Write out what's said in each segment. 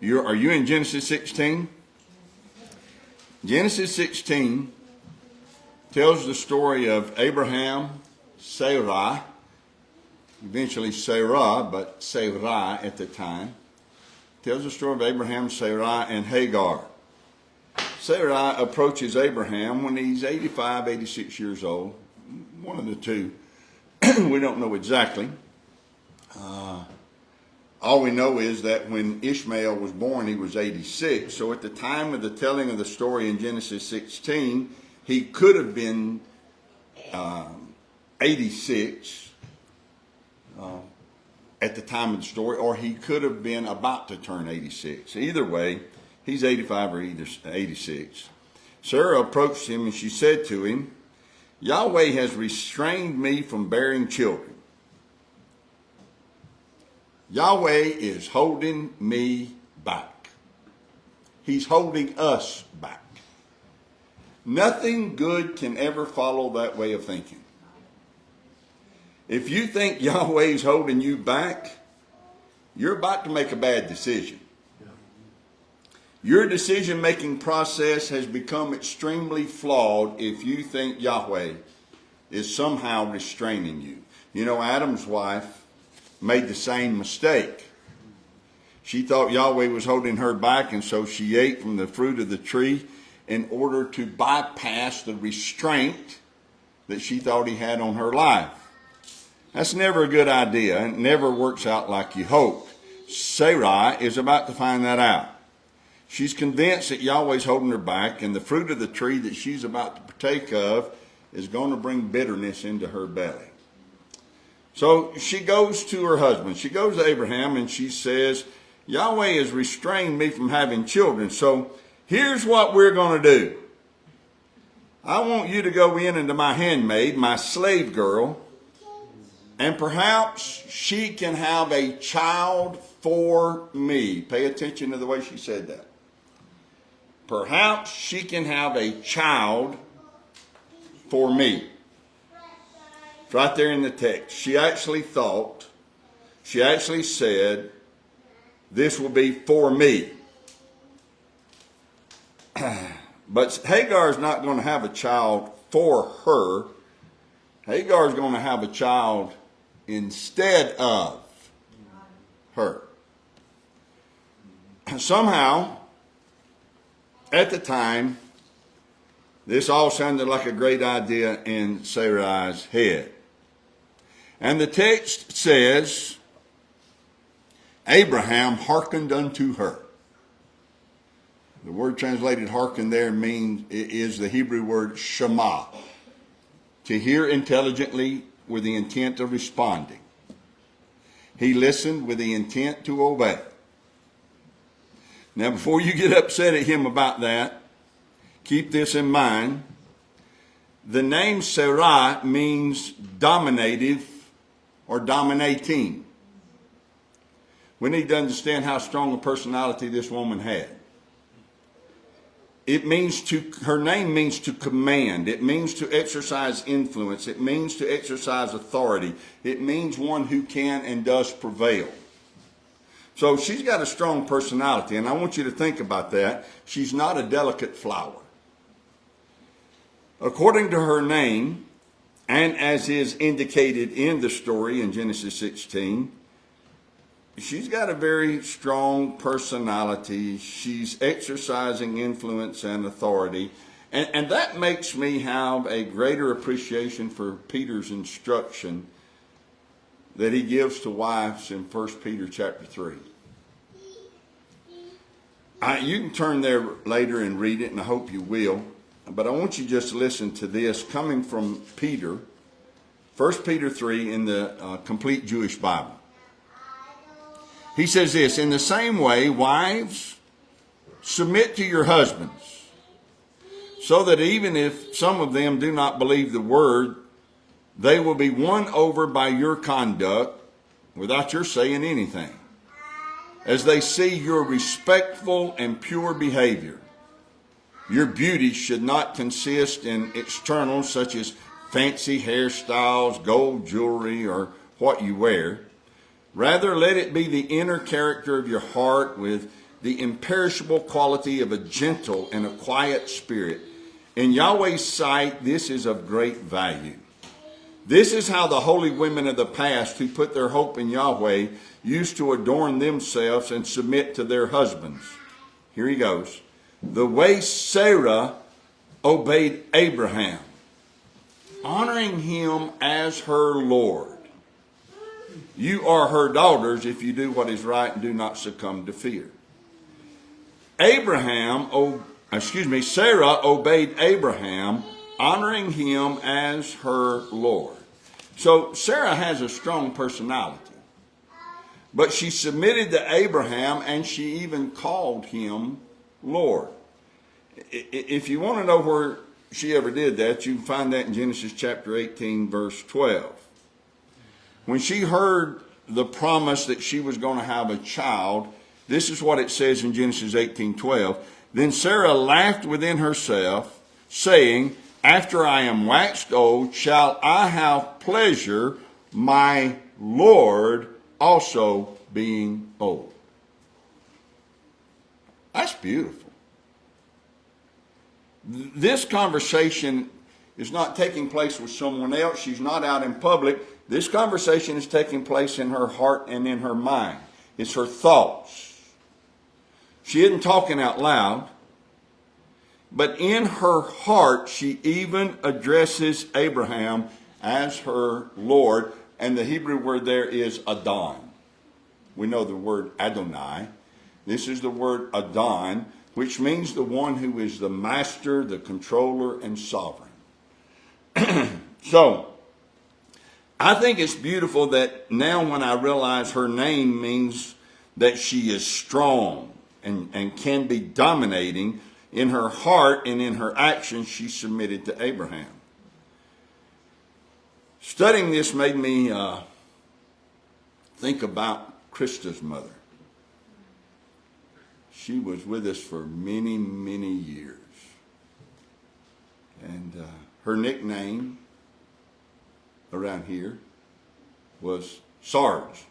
Are you in Genesis 16? Genesis 16 tells the story of Abraham, Sarai, eventually Sarah, but Sarai at the time. Tells the story of Abraham, Sarai, and Hagar. Sarai approaches Abraham when he's 85, 86 years old. One of the two. We don't know exactly. All we know is that when Ishmael was born, he was 86. So at the time of the telling of the story in Genesis 16, he could have been 86 at the time of the story, or he could have been about to turn 86. Either way, he's 85 or 86. Sarah approached him and she said to him, Yahweh has restrained me from bearing children. Yahweh is holding me back. He's holding us back. Nothing good can ever follow that way of thinking. If you think Yahweh's holding you back, you're about to make a bad decision. Your decision-making process has become extremely flawed if you think Yahweh is somehow restraining you. You know, Adam's wife made the same mistake. She thought Yahweh was holding her back, and so she ate from the fruit of the tree in order to bypass the restraint that she thought he had on her life. That's never a good idea. It never works out like you hoped. Sarai is about to find that out. She's convinced that Yahweh's holding her back, and the fruit of the tree that she's about to partake of is going to bring bitterness into her belly. So she goes to her husband. She goes to Abraham and she says, Yahweh has restrained me from having children. So here's what we're going to do. I want you to go in into my handmaid, my slave girl, and perhaps she can have a child for me. Pay attention to the way she said that. Perhaps she can have a child for me. It's right there in the text. She actually said, this will be for me. But Hagar is not going to have a child for her. Hagar is going to have a child instead of her. Somehow, at the time, this all sounded like a great idea in Sarai's head. And the text says, Abraham hearkened unto her. The word translated hearken there is the Hebrew word shema, to hear intelligently with the intent of responding. He listened with the intent to obey. Now, before you get upset at him about that, keep this in mind. The name Sarai means dominative or dominating. We need to understand how strong a personality this woman had. Her name means to command. It means to exercise influence. It means to exercise authority. It means one who can and does prevail. So she's got a strong personality, and I want you to think about that. She's not a delicate flower. According to her name, and as is indicated in the story in Genesis 16, she's got a very strong personality. She's exercising influence and authority. And that makes me have a greater appreciation for Peter's instruction that he gives to wives in 1 Peter chapter 3. You can turn there later and read it, and I hope you will. But I want you just to listen to this coming from Peter, 1 Peter 3 in the Complete Jewish Bible. He says this, in the same way, wives, submit to your husbands, so that even if some of them do not believe the word, they will be won over by your conduct without your saying anything, as they see your respectful and pure behavior. Your beauty should not consist in externals such as fancy hairstyles, gold jewelry, or what you wear. Rather, let it be the inner character of your heart with the imperishable quality of a gentle and a quiet spirit. In Yahweh's sight, this is of great value. This is how the holy women of the past who put their hope in Yahweh used to adorn themselves and submit to their husbands. Here he goes. The way Sarah obeyed Abraham, honoring him as her Lord. You are her daughters if you do what is right and do not succumb to fear. Sarah obeyed Abraham, honoring him as her Lord. So Sarah has a strong personality. But she submitted to Abraham, and she even called him Lord. If you want to know where she ever did that, you can find that in Genesis chapter 18, verse 12. When she heard the promise that she was going to have a child, this is what it says in Genesis 18:12. Then Sarah laughed within herself, saying, after I am waxed old, shall I have pleasure, my Lord also being old. That's beautiful. This conversation is not taking place with someone else. She's not out in public. This conversation is taking place in her heart and in her mind. It's her thoughts. She isn't talking out loud. But in her heart, she even addresses Abraham as her Lord. And the Hebrew word there is Adon. We know the word Adonai. This is the word Adon, which means the one who is the master, the controller, and sovereign. So, I think it's beautiful that now when I realize her name means that she is strong and can be dominating, in her heart and in her actions, she submitted to Abraham. Studying this made me think about Krista's mother. She was with us for many, many years. And her nickname around here was Sarge.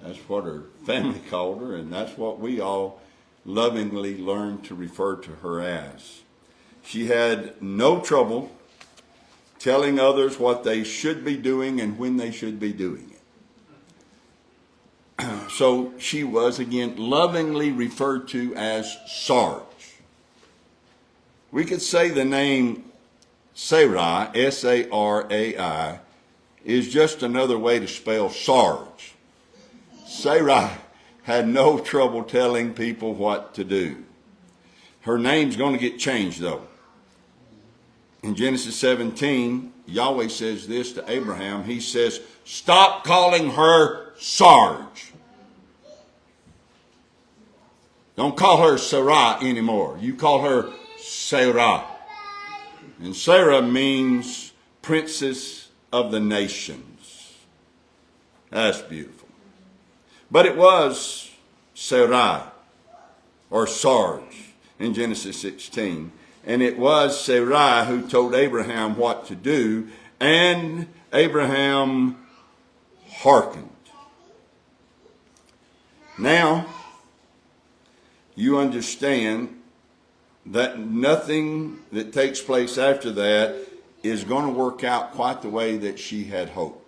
That's what her family called her, and that's what we all lovingly learned to refer to her as. She had no trouble telling others what they should be doing and when they should be doing it. So she was, again, lovingly referred to as Sarge. We could say the name Sarai, S-A-R-A-I, is just another way to spell Sarge. Sarai had no trouble telling people what to do. Her name's going to get changed, though. In Genesis 17, Yahweh says this to Abraham. He says, stop calling her Sarge. Don't call her Sarai anymore. You call her Sarai. And Sarah means princess of the nations. That's beautiful. But it was Sarai, or Sarge, in Genesis 16. And it was Sarai who told Abraham what to do, and Abraham hearkened. Now, you understand that nothing that takes place after that is going to work out quite the way that she had hoped.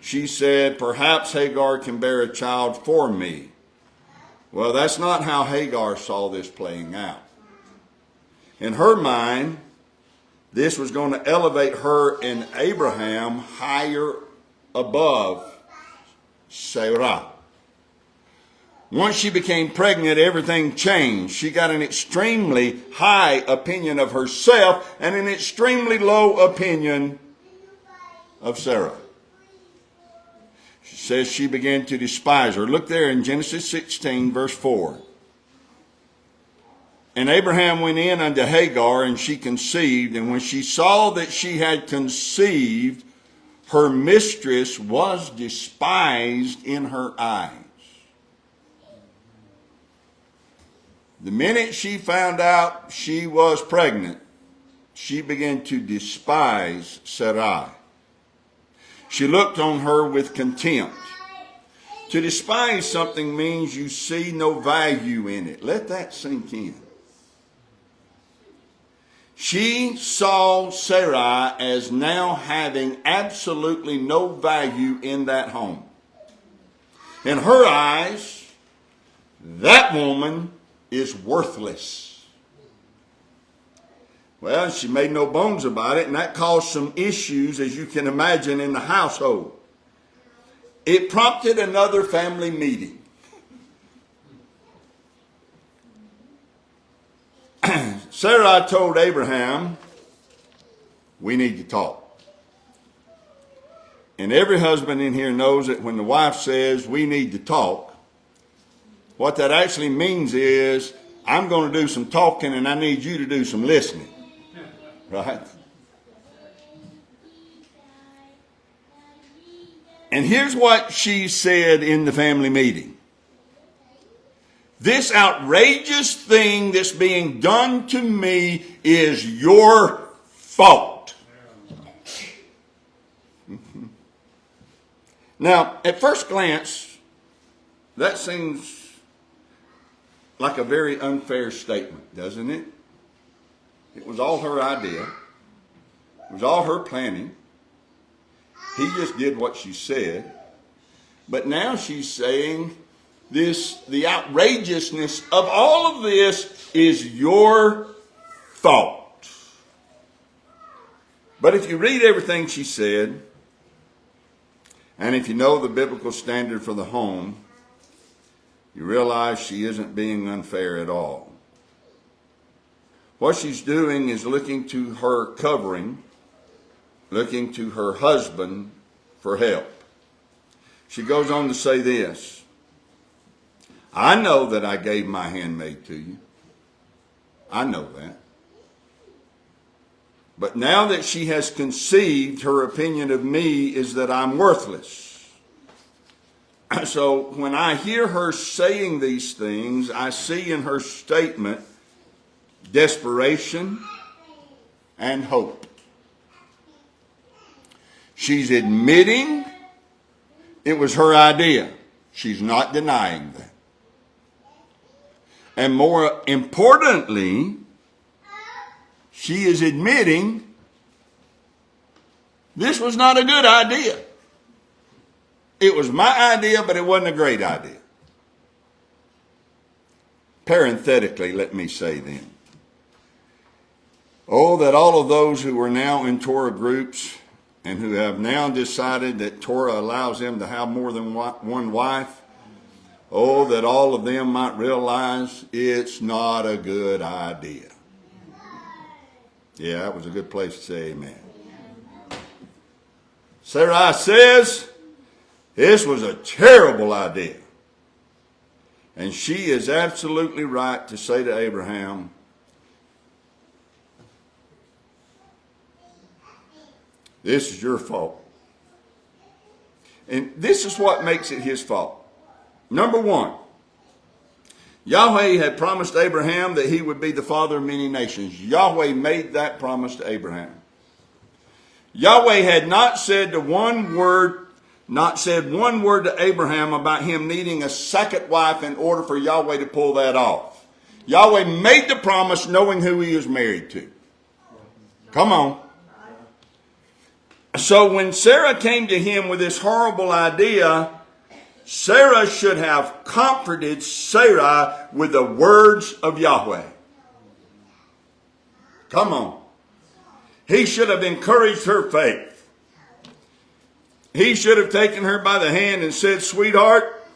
She said, perhaps Hagar can bear a child for me. Well, that's not how Hagar saw this playing out. In her mind, this was going to elevate her and Abraham higher above Sarai. Once she became pregnant, everything changed. She got an extremely high opinion of herself and an extremely low opinion of Sarah. She says she began to despise her. Look there in Genesis 16, verse 4. And Abraham went in unto Hagar, and she conceived. And when she saw that she had conceived, her mistress was despised in her eyes. The minute she found out she was pregnant, she began to despise Sarai. She looked on her with contempt. To despise something means you see no value in it. Let that sink in. She saw Sarai as now having absolutely no value in that home. In her eyes, that woman is worthless. Well, she made no bones about it, and that caused some issues, as you can imagine, in the household. It prompted another family meeting. Sarai told Abraham, we need to talk. And every husband in here knows that when the wife says we need to talk, what that actually means is I'm going to do some talking and I need you to do some listening. Right? And here's what she said in the family meeting. This outrageous thing that's being done to me is your fault. Now, at first glance, that seems like a very unfair statement, doesn't it? It was all her idea. It was all her planning. He just did what she said. But now she's saying the outrageousness of all of this is your fault. But if you read everything she said, and if you know the biblical standard for the home, you realize she isn't being unfair at all. What she's doing is looking to her covering, looking to her husband for help. She goes on to say this. I know that I gave my handmaid to you. I know that. But now that she has conceived, her opinion of me is that I'm worthless. So when I hear her saying these things, I see in her statement desperation and hope. She's admitting it was her idea. She's not denying that. And more importantly, she is admitting this was not a good idea. It was my idea, but it wasn't a great idea. Parenthetically, let me say then, oh, that all of those who are now in Torah groups and who have now decided that Torah allows them to have more than one wife, oh, that all of them might realize it's not a good idea. Yeah, that was a good place to say amen. Sarai says this was a terrible idea. And she is absolutely right to say to Abraham, this is your fault. And this is what makes it his fault. Number one, Yahweh had promised Abraham that he would be the father of many nations. Yahweh made that promise to Abraham. Yahweh had not said one word to Abraham about him needing a second wife in order for Yahweh to pull that off. Yahweh made the promise knowing who he was married to. Come on. So when Sarah came to him with this horrible idea, Sarah should have comforted Sarai with the words of Yahweh. Come on. He should have encouraged her faith. He should have taken her by the hand and said, sweetheart,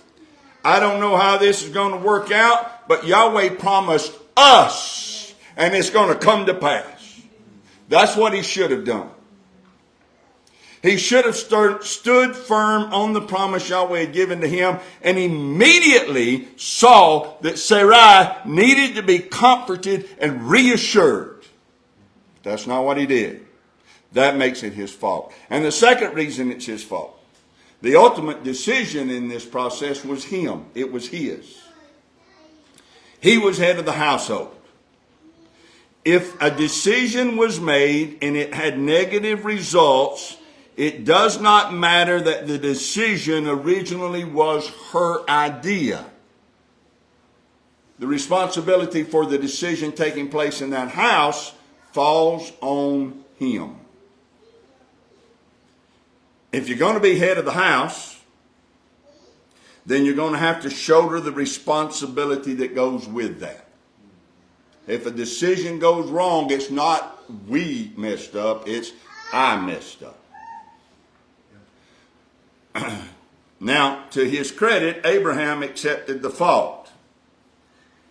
I don't know how this is going to work out, but Yahweh promised us, and it's going to come to pass. That's what he should have done. He should have stood firm on the promise Yahweh had given to him and immediately saw that Sarai needed to be comforted and reassured. That's not what he did. That makes it his fault. And the second reason it's his fault, the ultimate decision in this process was him. It was his. He was head of the household. If a decision was made and it had negative results, It does not matter that the decision originally was her idea. The responsibility for the decision taking place in that house falls on him. If you're going to be head of the house, then you're going to have to shoulder the responsibility that goes with that. If a decision goes wrong, it's not we messed up, it's I messed up. Now, to his credit, Abraham accepted the fault.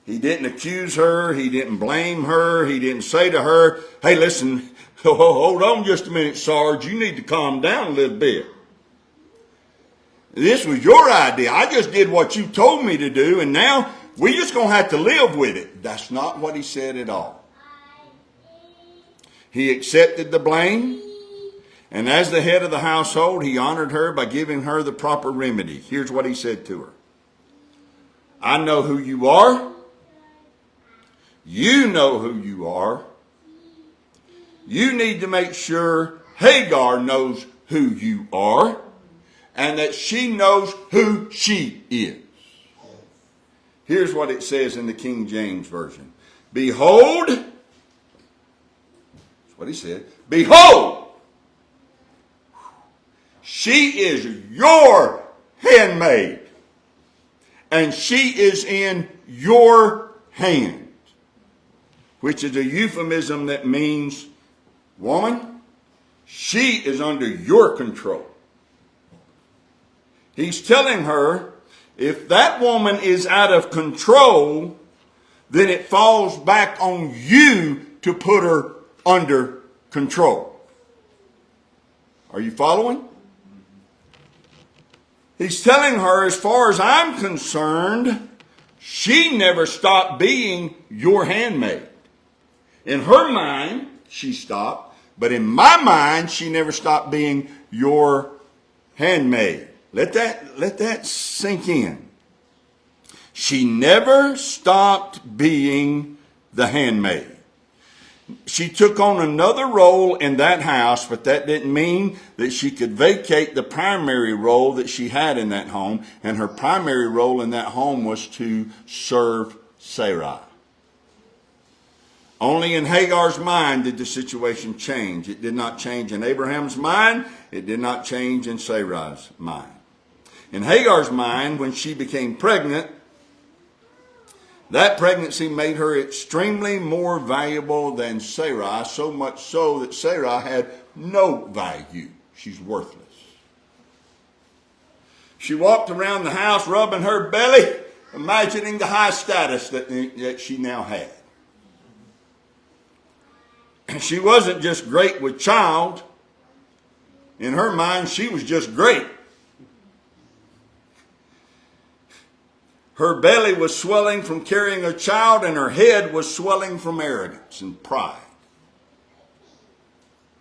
He didn't accuse her. He didn't blame her. He didn't say to her, hey, listen, hold on just a minute, Sarge. You need to calm down a little bit. This was your idea. I just did what you told me to do, and now we're just going to have to live with it. That's not what he said at all. He accepted the blame, and as the head of the household, he honored her by giving her the proper remedy. Here's what he said to her. I know who you are. You know who you are. You need to make sure Hagar knows who you are and that she knows who she is. Here's what it says in the King James Version. Behold, that's what he said. Behold, she is your handmaid, and she is in your hand, which is a euphemism that means, woman, she is under your control. He's telling her, if that woman is out of control, then it falls back on you to put her under control. Are you following? He's telling her, as far as I'm concerned, she never stopped being your handmaid. In her mind, she stopped, but in my mind, she never stopped being your handmaid. Let that sink in. She never stopped being the handmaid. She took on another role in that house, but that didn't mean that she could vacate the primary role that she had in that home. And her primary role in that home was to serve Sarai. Only in Hagar's mind did the situation change. It did not change in Abraham's mind. It did not change in Sarai's mind. In Hagar's mind, when she became pregnant, that pregnancy made her extremely more valuable than Sarai, so much so that Sarai had no value. She's worthless. She walked around the house rubbing her belly, imagining the high status that she now had. She wasn't just great with child. In her mind, she was just great. Her belly was swelling from carrying a child, and her head was swelling from arrogance and pride.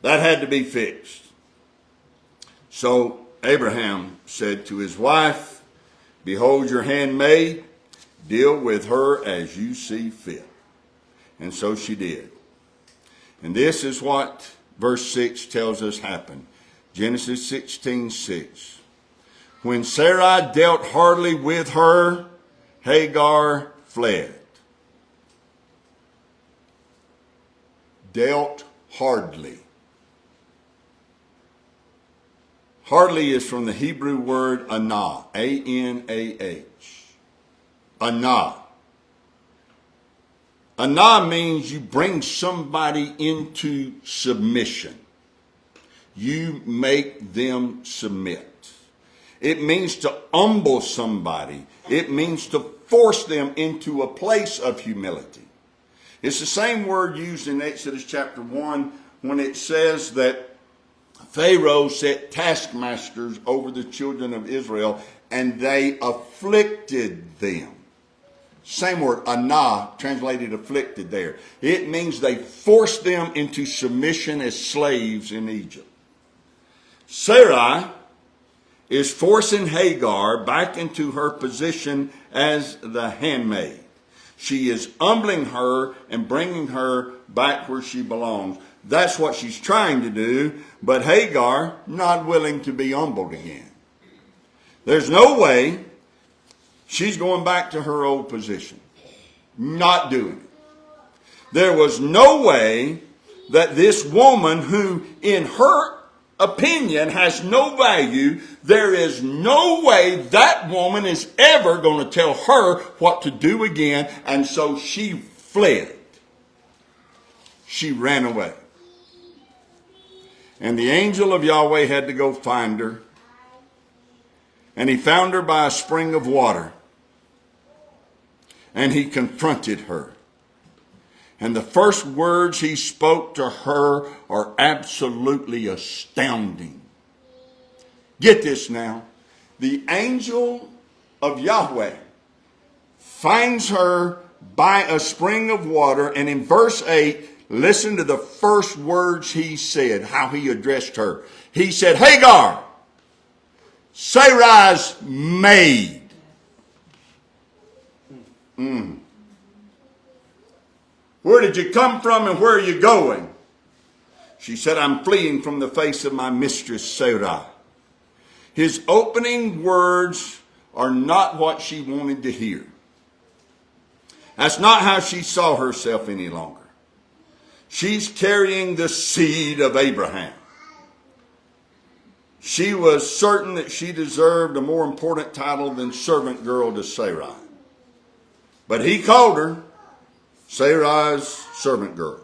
That had to be fixed. So Abraham said to his wife, behold your handmaid, deal with her as you see fit. And so she did. And this is what verse 6 tells us happened. Genesis 16:6. When Sarai dealt hardly with her, Hagar fled. Dealt hardly. Hardly is from the Hebrew word anah, A-N-A-H. Anah. Anah means you bring somebody into submission. You make them submit. It means to humble somebody. It means to force them into a place of humility. It's the same word used in Exodus chapter 1 when it says that Pharaoh set taskmasters over the children of Israel and they afflicted them. Same word, anah, translated afflicted there. It means they forced them into submission as slaves in Egypt. Sarai is forcing Hagar back into her position as the handmaid. She is humbling her and bringing her back where she belongs. That's what she's trying to do, but Hagar not willing to be humbled again. There's no way she's going back to her old position. Not doing it. There was no way that this woman, who in her opinion has no value, there is no way that woman is ever going to tell her what to do again. And so she fled. She ran away. And the angel of Yahweh had to go find her. And he found her by a spring of water. And he confronted her. And the first words he spoke to her are absolutely astounding. Get this now. The angel of Yahweh finds her by a spring of water. And in verse 8, listen to the first words he said, how he addressed her. He said, Hagar, Sarai's maid. Where did you come from and where are you going? She said, I'm fleeing from the face of my mistress Sarai. His opening words are not what she wanted to hear. That's not how she saw herself any longer. She's carrying the seed of Abraham. She was certain that she deserved a more important title than servant girl to Sarai. But he called her Sarai's servant girl.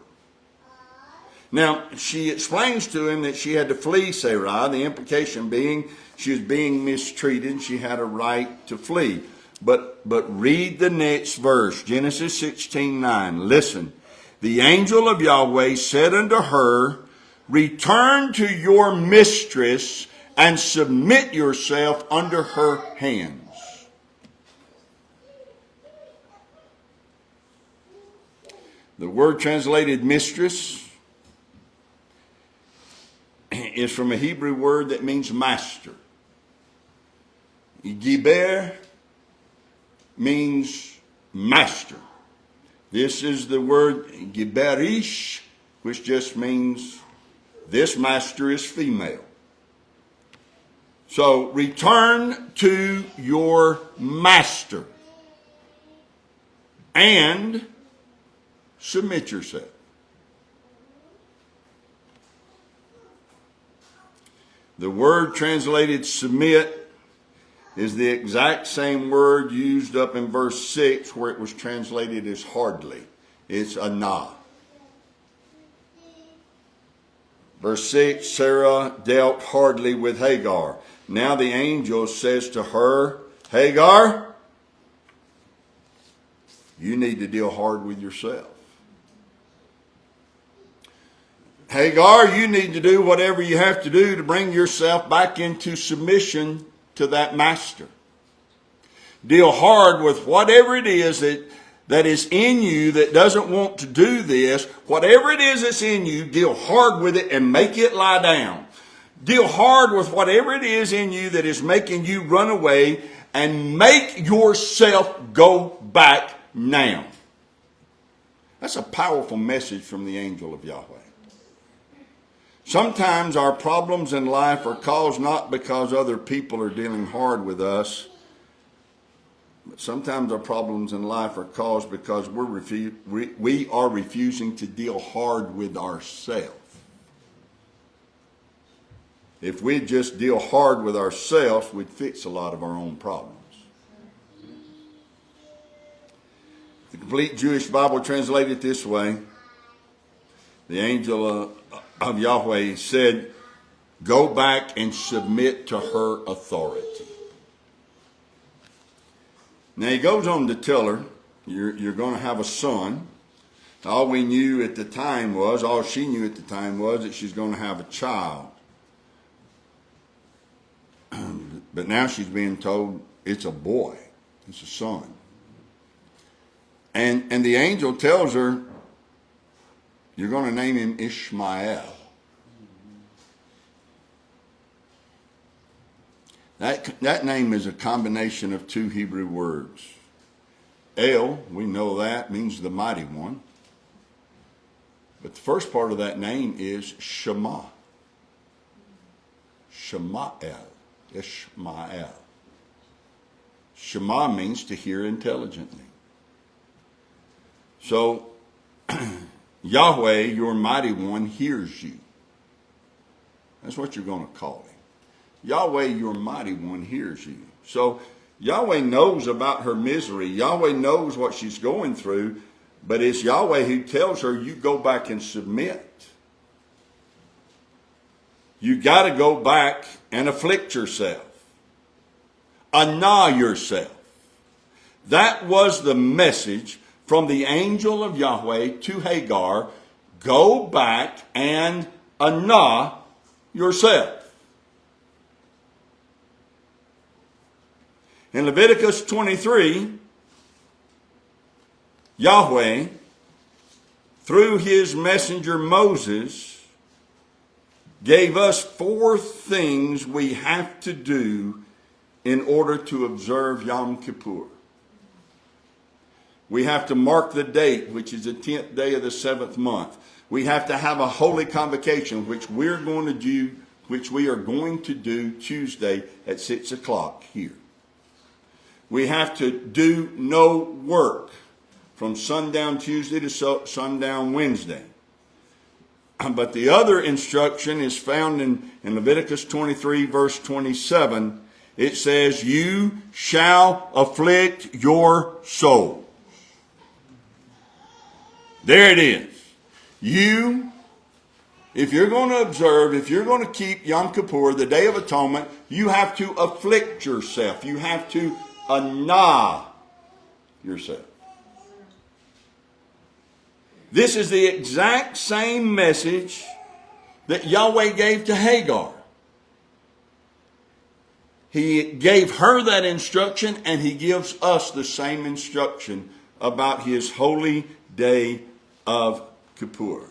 Now, she explains to him that she had to flee Sarai, the implication being she was being mistreated. She had a right to flee. But read the next verse, Genesis 16:9. Listen. The angel of Yahweh said unto her, return to your mistress and submit yourself under her hands. The word translated mistress is from a Hebrew word that means master. Giber means master. This is the word giberish, which just means this master is female. So return to your master and submit yourself. The word translated submit is the exact same word used up in verse 6 where it was translated as hardly. It's anah. Verse 6, Sarah dealt hardly with Hagar. Now the angel says to her, Hagar, you need to deal hard with yourself. Hagar, you need to do whatever you have to do to bring yourself back into submission to that master. Deal hard with whatever it is that is in you that doesn't want to do this. Whatever it is that's in you, deal hard with it and make it lie down. Deal hard with whatever it is in you that is making you run away and make yourself go back now. That's a powerful message from the angel of Yahweh. Sometimes our problems in life are caused not because other people are dealing hard with us, but sometimes our problems in life are caused because we are refusing to deal hard with ourselves. If we just deal hard with ourselves, we'd fix a lot of our own problems. The complete Jewish Bible translated this way. The angel of Yahweh said, go back and submit to her authority. Now he goes on to tell her, you're going to have a son. All she knew at the time was that she's going to have a child. But now she's being told it's a boy. It's a son. And the angel tells her, you're going to name him Ishmael. That name is a combination of two Hebrew words. El, we know that, means the mighty one. But the first part of that name is Shema. Shema'el. Ishmael. Shema means to hear intelligently. So, Yahweh, your mighty one, hears you. That's what you're going to call him. Yahweh, your mighty one, hears you. So, Yahweh knows about her misery. Yahweh knows what she's going through. But it's Yahweh who tells her, you go back and submit. You got to go back and afflict yourself. Anah yourself. That was the message from the angel of Yahweh to Hagar. Go back and anah yourself. In Leviticus 23, Yahweh, through his messenger Moses, gave us 4 things we have to do in order to observe Yom Kippur. We have to mark the date, which is the 10th day of the 7th month. We have to have a holy convocation, which we are going to do Tuesday at 6 o'clock here. We have to do no work from sundown Tuesday to sundown Wednesday. But the other instruction is found in Leviticus 23, verse 27. It says, you shall afflict your soul. There it is. You, if you're going to observe, if you're going to keep Yom Kippur, the Day of Atonement, you have to afflict yourself. You have to anah yourself. This is the exact same message that Yahweh gave to Hagar. He gave her that instruction, and he gives us the same instruction about his holy day of Kippur.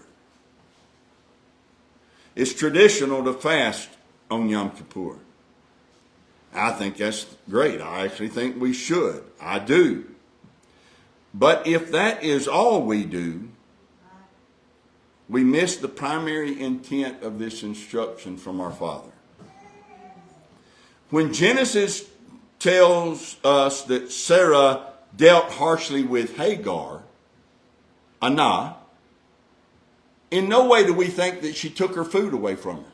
It's traditional to fast on Yom Kippur. I think that's great. I actually think we should. I do. But if that is all we do, we miss the primary intent of this instruction from our Father. When Genesis tells us that Sarah dealt harshly with Hagar, Anah, in no way do we think that she took her food away from her.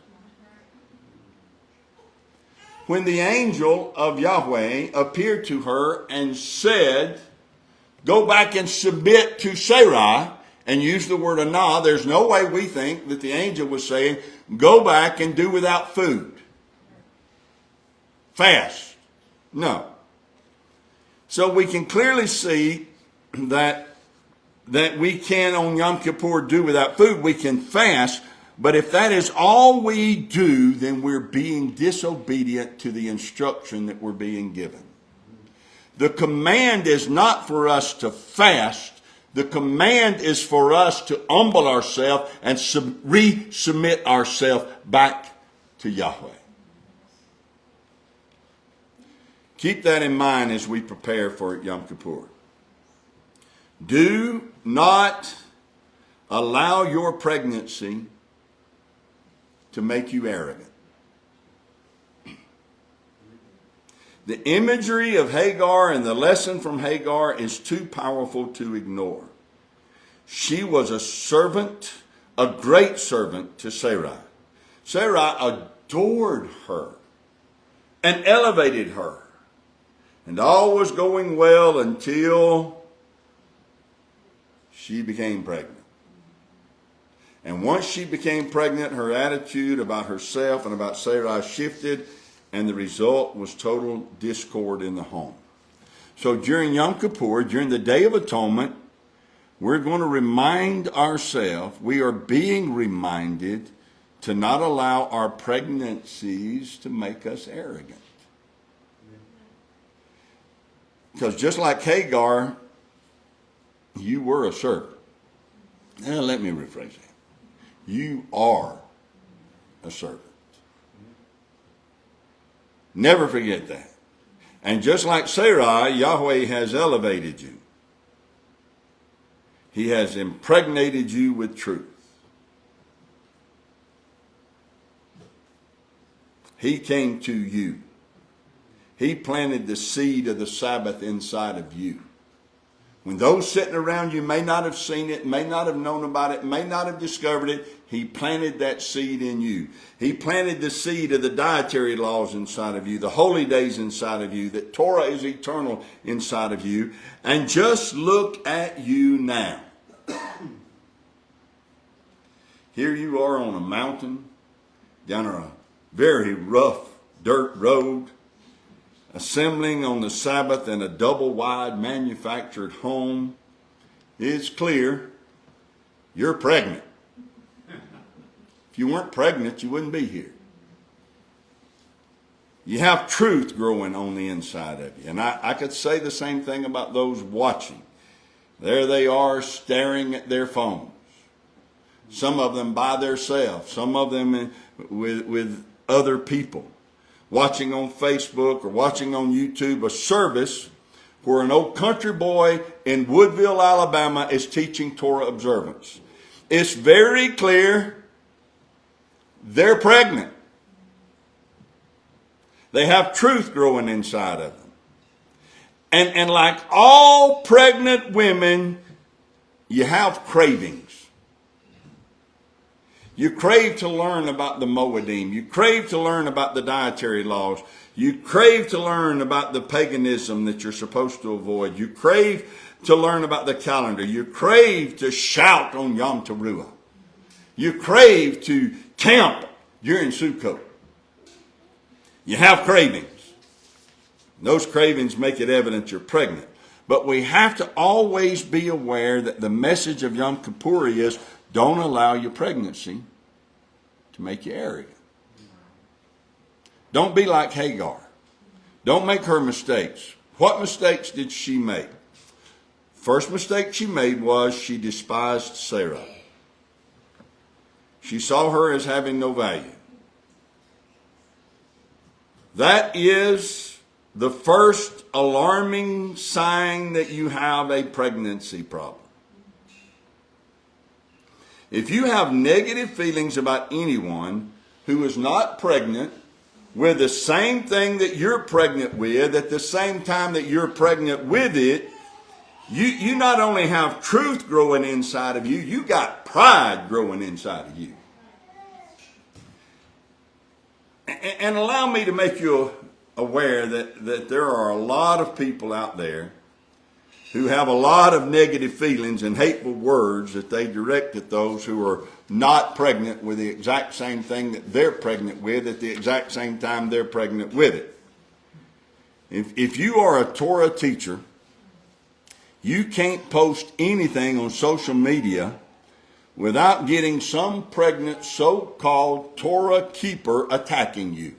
When the angel of Yahweh appeared to her and said, go back and submit to Sarai, and use the word anah, there's no way we think that the angel was saying, go back and do without food. Fast. No. So we can clearly see that we can on Yom Kippur do without food. We can fast. But if that is all we do, then we're being disobedient to the instruction that we're being given. The command is not for us to fast. The command is for us to humble ourselves and resubmit ourselves back to Yahweh. Keep that in mind as we prepare for Yom Kippur. Do not allow your pregnancy to make you arrogant. The imagery of Hagar and the lesson from Hagar is too powerful to ignore. She was a servant, a great servant to Sarai. Sarai adored her and elevated her. And all was going well until she became pregnant. And once she became pregnant, her attitude about herself and about Sarai shifted, and the result was total discord in the home. So during Yom Kippur, during the Day of Atonement, we're going to remind ourselves, we are being reminded to not allow our pregnancies to make us arrogant. Because just like Hagar, you were a servant. Now let me rephrase that. You are a servant. Never forget that. And just like Sarai, Yahweh has elevated you. He has impregnated you with truth. He came to you. He planted the seed of the Sabbath inside of you. When those sitting around you may not have seen it, may not have known about it, may not have discovered it, he planted that seed in you. He planted the seed of the dietary laws inside of you, the holy days inside of you, that Torah is eternal inside of you. And just look at you now. Here you are on a mountain, down a very rough dirt road, assembling on the Sabbath in a double-wide manufactured home. It's clear you're pregnant. If you weren't pregnant, you wouldn't be here. You have truth growing on the inside of you. And I could say the same thing about those watching. There they are staring at their phones. Some of them by themselves. Some of them with other people. Watching on Facebook or watching on YouTube a service where an old country boy in Woodville, Alabama is teaching Torah observance. It's very clear they're pregnant. They have truth growing inside of them. And like all pregnant women, you have cravings. You crave to learn about the Moedim. You crave to learn about the dietary laws. You crave to learn about the paganism that you're supposed to avoid. You crave to learn about the calendar. You crave to shout on Yom Teruah. You crave to camp during Sukkot. You have cravings. Those cravings make it evident you're pregnant. But we have to always be aware that the message of Yom Kippur is, don't allow your pregnancy to make you arrogant. Don't be like Hagar. Don't make her mistakes. What mistakes did she make? First mistake she made was she despised Sarai. She saw her as having no value. That is the first alarming sign that you have a pregnancy problem. If you have negative feelings about anyone who is not pregnant with the same thing that you're pregnant with at the same time that you're pregnant with it, you not only have truth growing inside of you, you got pride growing inside of you. And allow me to make you aware that there are a lot of people out there who have a lot of negative feelings and hateful words that they direct at those who are not pregnant with the exact same thing that they're pregnant with at the exact same time they're pregnant with it. If you are a Torah teacher, you can't post anything on social media without getting some pregnant so-called Torah keeper attacking you.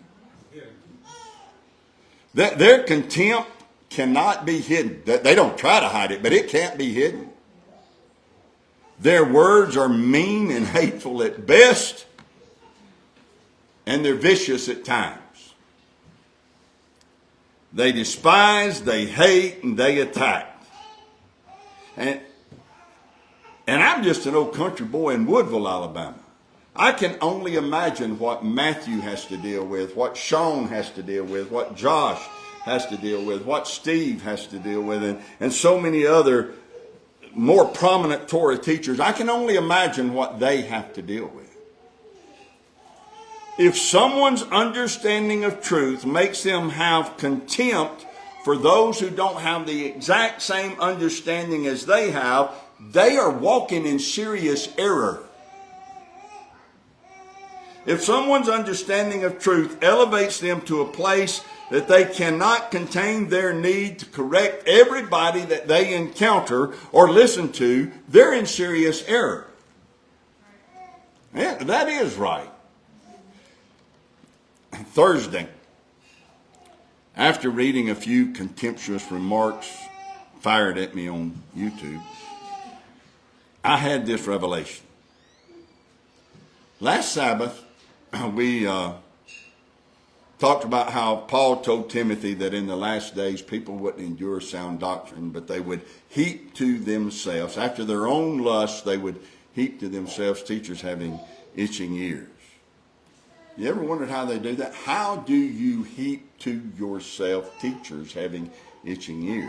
Their contempt cannot be hidden. They don't try to hide it, but it can't be hidden. Their words are mean and hateful at best, and they're vicious at times. They despise, they hate, and they attack. And I'm just an old country boy in Woodville, Alabama. I can only imagine what Matthew has to deal with, what Sean has to deal with, what Josh has to deal with, what Steve has to deal with, and so many other more prominent Torah teachers. I can only imagine what they have to deal with. If someone's understanding of truth makes them have contempt for those who don't have the exact same understanding as they have, they are walking in serious error. If someone's understanding of truth elevates them to a place that they cannot contain their need to correct everybody that they encounter or listen to, they're in serious error. Yeah, that is right. Thursday, after reading a few contemptuous remarks fired at me on YouTube, I had this revelation. Last Sabbath, we talked about how Paul told Timothy that in the last days people wouldn't endure sound doctrine, but they would heap to themselves, after their own lusts, they would heap to themselves teachers having itching ears. You ever wondered how they do that? How do you heap to yourself teachers having itching ears?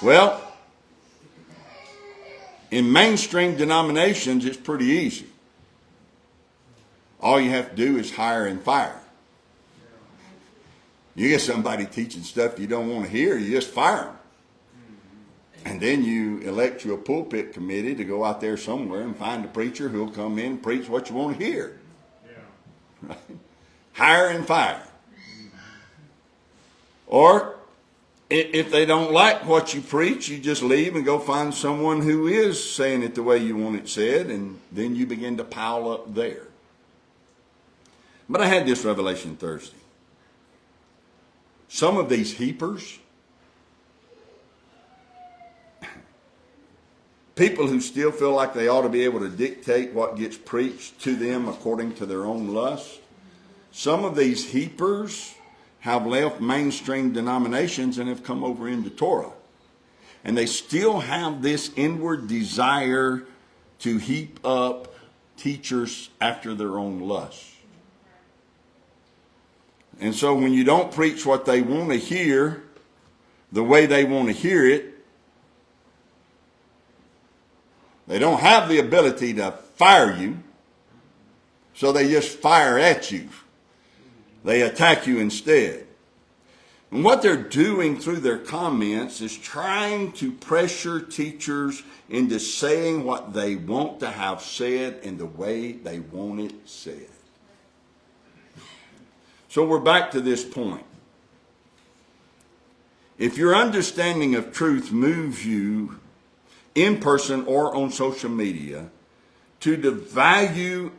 Well, in mainstream denominations, it's pretty easy. All you have to do is hire and fire. You get somebody teaching stuff you don't want to hear, you just fire them. And then you elect you a pulpit committee to go out there somewhere and find a preacher who'll come in and preach what you want to hear. Yeah. Right? Hire and fire. Or if they don't like what you preach, you just leave and go find someone who is saying it the way you want it said, and then you begin to pile up there. But I had this revelation Thursday. Some of these heapers, people who still feel like they ought to be able to dictate what gets preached to them according to their own lust, some of these heapers have left mainstream denominations and have come over into Torah. And they still have this inward desire to heap up teachers after their own lust. And so when you don't preach what they want to hear, the way they want to hear it, they don't have the ability to fire you, so they just fire at you. They attack you instead. And what they're doing through their comments is trying to pressure teachers into saying what they want to have said in the way they want it said. So we're back to this point. If your understanding of truth moves you in person or on social media to devalue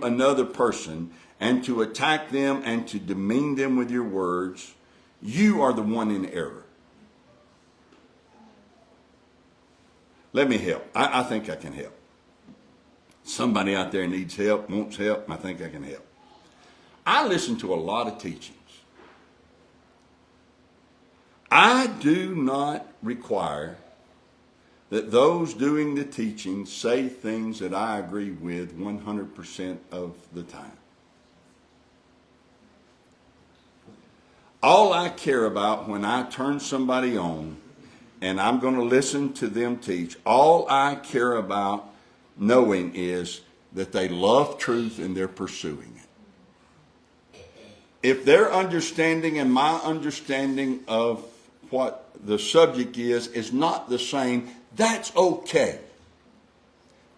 another person and to attack them and to demean them with your words, you are the one in error. Let me help. I think I can help. Somebody out there needs help, wants help, and I think I can help. I listen to a lot of teachings. I do not require that those doing the teaching say things that I agree with 100% of the time. All I care about when I turn somebody on and I'm going to listen to them teach, all I care about knowing is that they love truth and they're pursuing it. If their understanding and my understanding of what the subject is not the same, that's okay.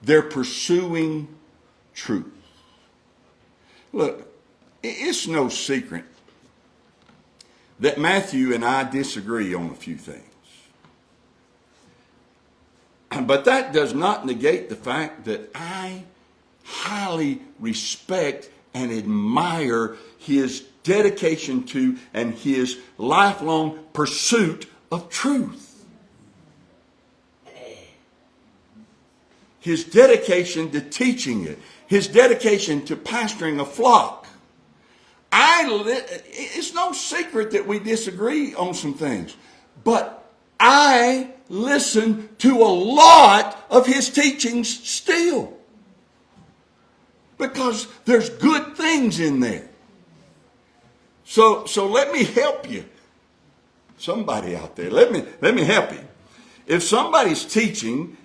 They're pursuing truth. Look, it's no secret that Matthew and I disagree on a few things. But that does not negate the fact that I highly respect and admire his dedication to and his lifelong pursuit of truth. His dedication to teaching it. His dedication to pastoring a flock. It's no secret that we disagree on some things. But I listen to a lot of his teachings still. Because there's good things in there. So let me help you. Somebody out there, let me help you. If somebody's teaching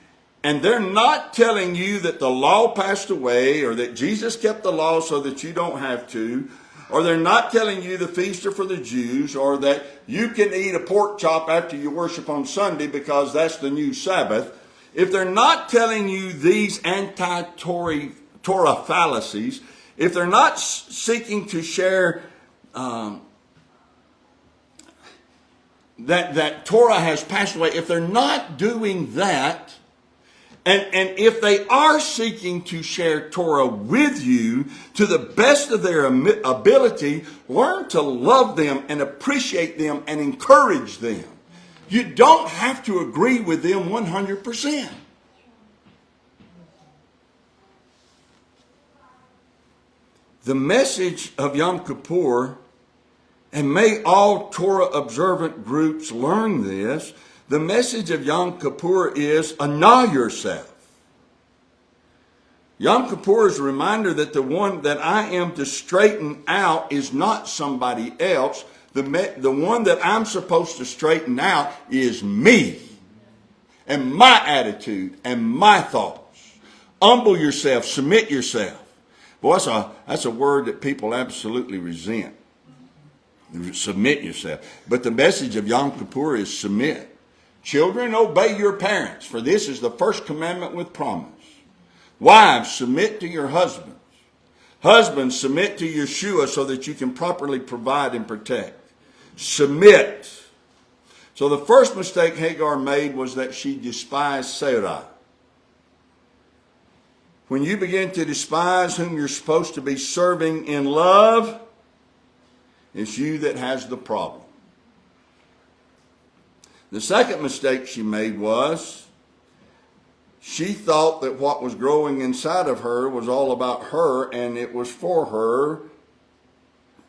and they're not telling you that the law passed away or that Jesus kept the law so that you don't have to, or they're not telling you the feast are for the Jews, or that you can eat a pork chop after you worship on Sunday because that's the new Sabbath, if they're not telling you these anti-Torah fallacies, if they're not seeking to share that Torah has passed away, if they're not doing that, and if they are seeking to share Torah with you to the best of their ability, learn to love them and appreciate them and encourage them. You don't have to agree with them The message of Yom Kippur, and may all Torah observant groups learn this, the message of Yom Kippur is annul yourself. Yom Kippur is a reminder that the one that I am to straighten out is not somebody else. The one that I'm supposed to straighten out is me and my attitude and my thoughts. Humble yourself, submit yourself. Boy, that's a word that people absolutely resent. Submit yourself. But the message of Yom Kippur is submit. Children, obey your parents, for this is the first commandment with promise. Wives, submit to your husbands. Husbands, submit to Yeshua so that you can properly provide and protect. Submit. So the first mistake Hagar made was that she despised Sarai. When you begin to despise whom you're supposed to be serving in love, it's you that has the problem. The second mistake she made was she thought that what was growing inside of her was all about her and it was for her,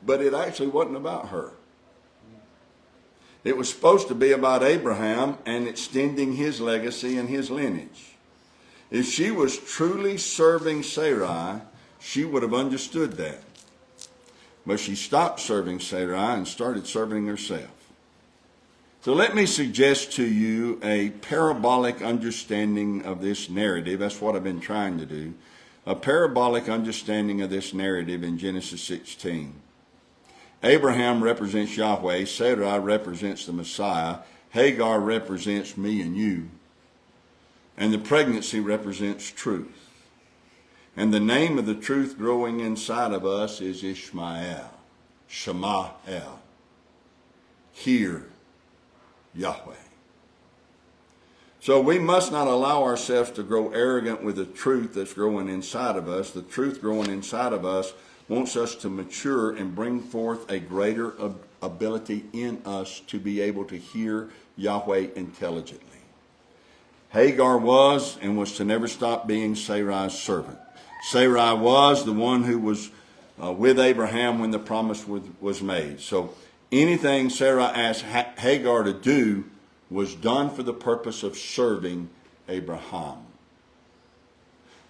but it actually wasn't about her. It was supposed to be about Abraham and extending his legacy and his lineage. If she was truly serving Sarai, she would have understood that. But she stopped serving Sarai and started serving herself. So let me suggest to you a parabolic understanding of this narrative. That's what I've been trying to do. A parabolic understanding of this narrative in Genesis 16. Abraham represents Yahweh. Sarai represents the Messiah. Hagar represents me and you. And the pregnancy represents truth. And the name of the truth growing inside of us is Ishmael. Shema-el. Hear Yahweh. So we must not allow ourselves to grow arrogant with the truth that's growing inside of us. The truth growing inside of us wants us to mature and bring forth a greater ability in us to be able to hear Yahweh intelligently. Hagar was and was to never stop being Sarai's servant. Sarai was the one who was with Abraham when the promise was made. So anything Sarah asked Hagar to do was done for the purpose of serving Abraham.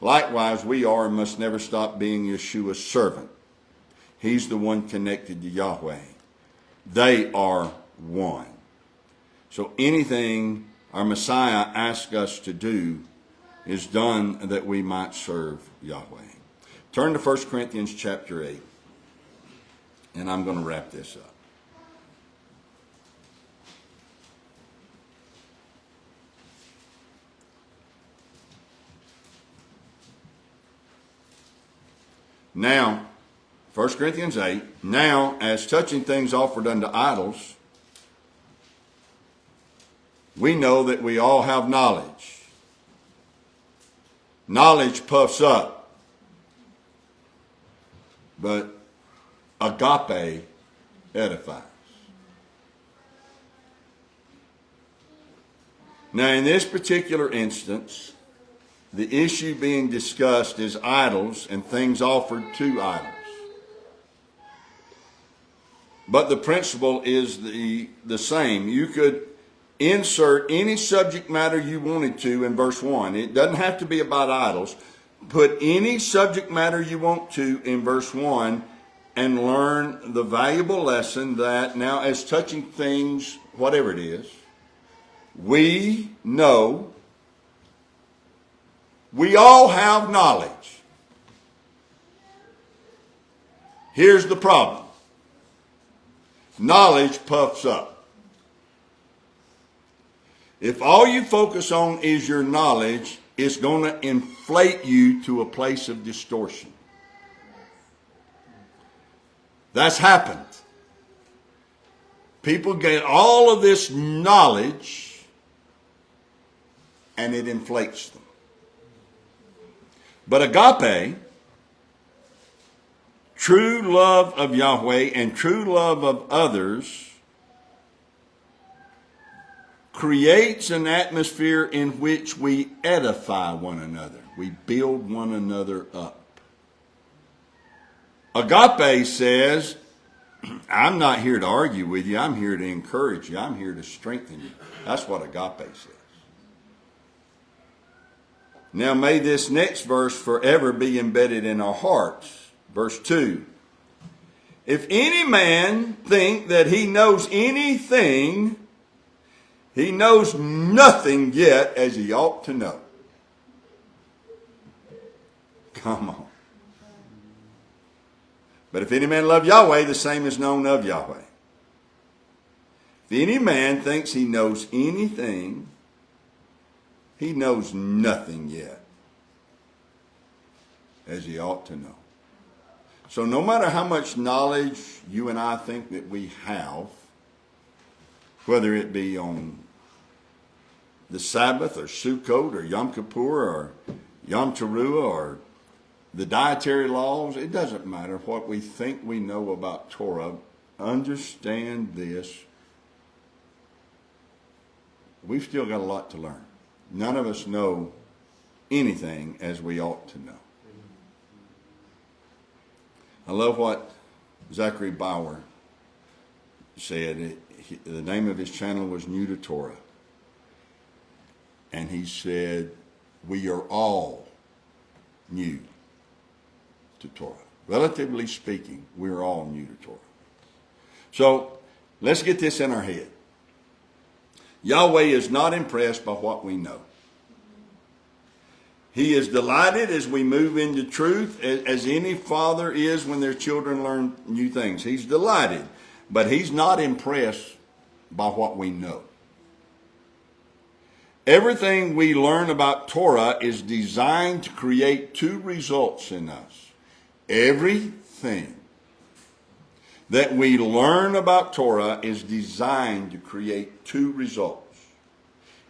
Likewise, we are and must never stop being Yeshua's servant. He's the one connected to Yahweh. They are one. So anything our Messiah asks us to do is done that we might serve Yahweh. Turn to 1 Corinthians chapter 8, and I'm going to wrap this up. Now, 1 Corinthians 8, now as touching things offered unto idols, we know that we all have knowledge. Knowledge puffs up, but agape edifies. Now, in this particular instance, the issue being discussed is idols and things offered to idols. But the principle is the same. You could insert any subject matter you wanted to in verse 1. It doesn't have to be about idols. Put any subject matter you want to in verse 1 and learn the valuable lesson that now as touching things, whatever it is, we know, we all have knowledge. Here's the problem. Knowledge puffs up. If all you focus on is your knowledge, it's going to inflate you to a place of distortion. That's happened. People get all of this knowledge and it inflates them. But agape, true love of Yahweh and true love of others, creates an atmosphere in which we edify one another. We build one another up. Agape says, I'm not here to argue with you. I'm here to encourage you. I'm here to strengthen you. That's what agape says. Now may this next verse forever be embedded in our hearts. Verse 2. If any man think that he knows anything, he knows nothing yet as he ought to know. Come on. But if any man love Yahweh, the same is known of Yahweh. If any man thinks he knows anything, he knows nothing yet as he ought to know. So no matter how much knowledge you and I think that we have, whether it be on the Sabbath or Sukkot or Yom Kippur or Yom Teruah or the dietary laws, it doesn't matter what we think we know about Torah. Understand this. We've still got a lot to learn. None of us know anything as we ought to know. I love what Zachary Bauer said. The name of his channel was New to Torah. And he said, we are all new to Torah. Relatively speaking, we're all new to Torah. So let's get this in our head. Yahweh is not impressed by what we know. He is delighted as we move into truth, as any father is when their children learn new things. He's delighted, but he's not impressed by what we know. Everything we learn about Torah is designed to create two results in us. Everything that we learn about Torah is designed to create two results.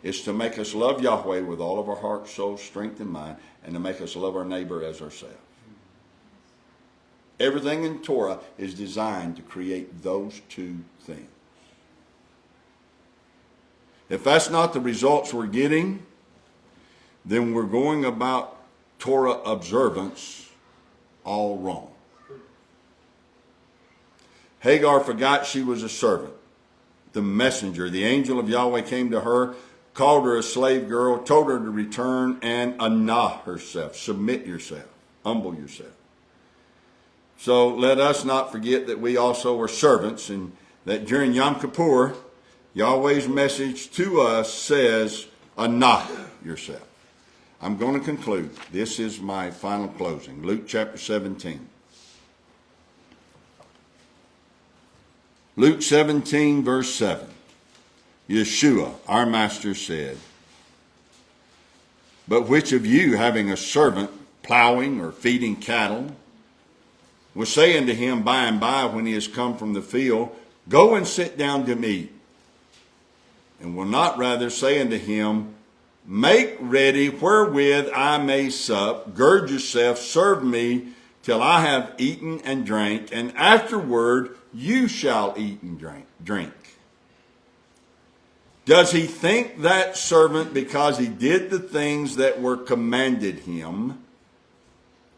It's to make us love Yahweh with all of our heart, soul, strength, and mind, and to make us love our neighbor as ourselves. Everything in Torah is designed to create those two things. If that's not the results we're getting, then we're going about Torah observance all wrong. Hagar forgot she was a servant. The messenger, the angel of Yahweh, came to her, called her a slave girl, told her to return and anah herself, submit yourself, humble yourself. So let us not forget that we also are servants, and that during Yom Kippur, Yahweh's message to us says, anah yourself. I'm going to conclude. This is my final closing. Luke chapter 17. Luke 17, verse 7. Yeshua, our master, said, but which of you, having a servant plowing or feeding cattle, will say unto him by and by when he is come from the field, go and sit down to meat? And will not rather say unto him, make ready wherewith I may sup, gird yourself, serve me till I have eaten and drank, and afterward you shall eat and drink. Does he think that servant, because he did the things that were commanded him?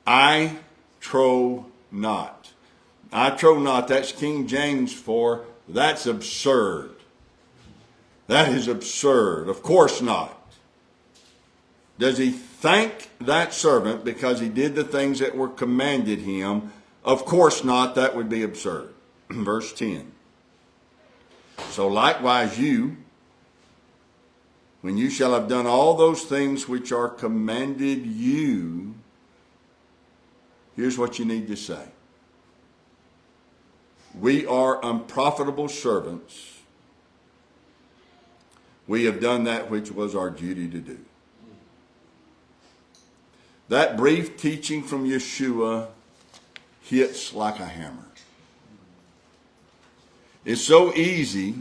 I trow not. I trow not, that's King James for, that's absurd. That is absurd. Of course not. Does he thank that servant because he did the things that were commanded him? Of course not. That would be absurd. Verse 10. So likewise you, when you shall have done all those things which are commanded you, here's what you need to say. We are unprofitable servants. We have done that which was our duty to do. That brief teaching from Yeshua hits like a hammer. It's so easy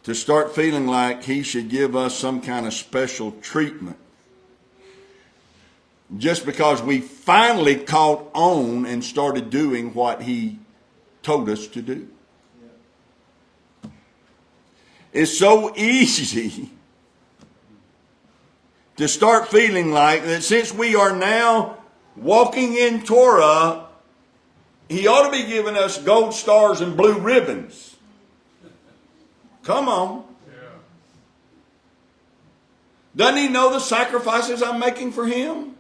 to start feeling like he should give us some kind of special treatment just because we finally caught on and started doing what he told us to do. It's so easy to start feeling like that since we are now walking in Torah, He ought to be giving us gold stars and blue ribbons. Come on. Doesn't he know the sacrifices I'm making for him?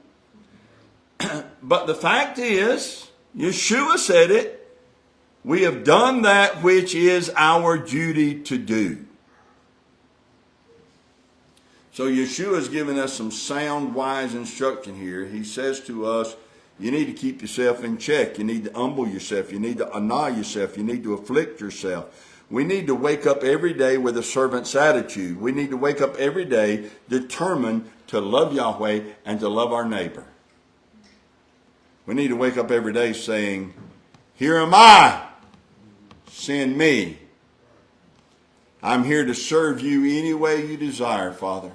But the fact is, Yeshua said it, we have done that which is our duty to do. So Yeshua is giving us some sound, wise instruction here. He says to us, you need to keep yourself in check. You need to humble yourself. You need to annoy yourself. You need to afflict yourself. We need to wake up every day with a servant's attitude. We need to wake up every day determined to love Yahweh and to love our neighbor. We need to wake up every day saying, here am I, send me. I'm here to serve you any way you desire, Father.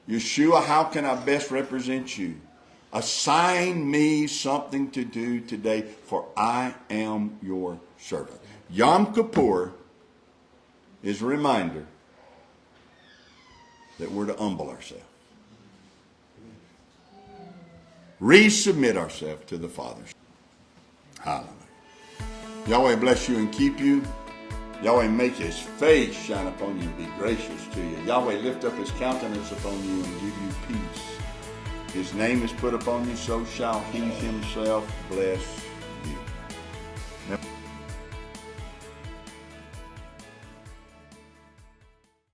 Yeshua, how can I best represent you? Assign me something to do today, for I am your servant. Yom Kippur is a reminder that we're to humble ourselves. Resubmit ourselves to the Father. Hallelujah. Yahweh bless you and keep you. Yahweh make his face shine upon you and be gracious to you. Yahweh lift up his countenance upon you and give you peace. His name is put upon you, so shall he himself bless you. Now,